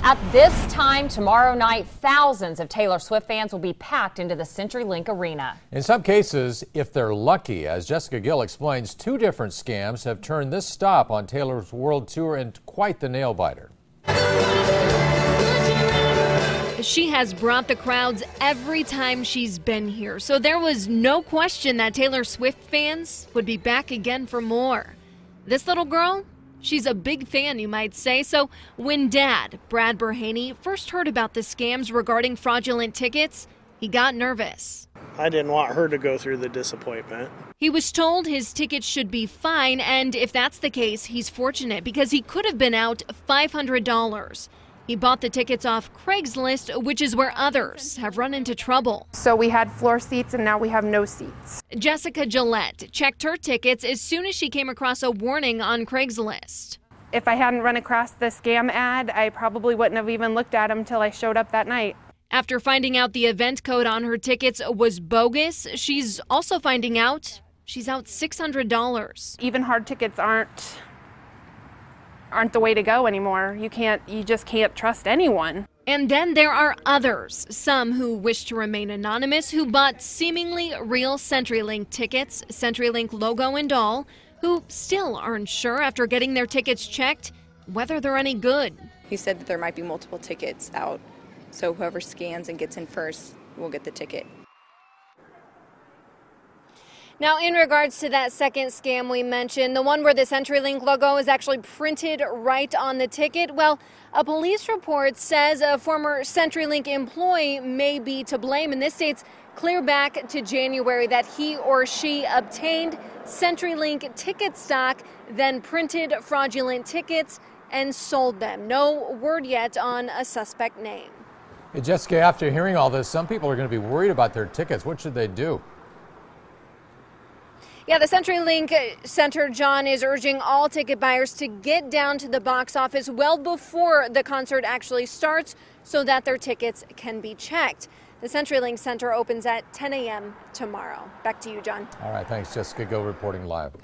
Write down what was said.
At this time tomorrow night, thousands of Taylor Swift fans will be packed into the CenturyLink Arena. In some cases, if they're lucky, as Jessica Gill explains, two different scams have turned this stop on Taylor's world tour into quite the nail-biter. She has brought the crowds every time she's been here, so there was no question that Taylor Swift fans would be back again for more. This little girl, she's a big fan, you might say. So when Dad, Brad Burhaney, first heard about the scams regarding fraudulent tickets, he got nervous. I didn't want her to go through the disappointment. He was told his tickets should be fine, and if that's the case, he's fortunate because he could have been out $500. He bought the tickets off Craigslist, which is where others have run into trouble. So we had floor seats and now we have no seats. Jessica Gillette checked her tickets as soon as she came across a warning on Craigslist. If I hadn't run across the scam ad, I probably wouldn't have even looked at them until I showed up that night. After finding out the event code on her tickets was bogus, she's also finding out she's out $600. Even hard tickets aren't the way to go anymore. You just can't trust anyone. And then there are others, some who wish to remain anonymous, who bought seemingly real CenturyLink tickets, CenturyLink logo and all, who still aren't sure after getting their tickets checked whether they're any good. He said that there might be multiple tickets out, so whoever scans and gets in first will get the ticket. Now, in regards to that second scam we mentioned, the one where the CenturyLink logo is actually printed right on the ticket, well, a police report says a former CenturyLink employee may be to blame, and this dates clear back to January that he or she obtained CenturyLink ticket stock, then printed fraudulent tickets and sold them. No word yet on a suspect name. Hey, Jessica, after hearing all this, some people are going to be worried about their tickets. What should they do? Yeah, the CenturyLink Center, John, is urging all ticket buyers to get down to the box office well before the concert actually starts so that their tickets can be checked. The CenturyLink Center opens at 10 a.m. tomorrow. Back to you, John. All right, thanks, Jessica Gill reporting live.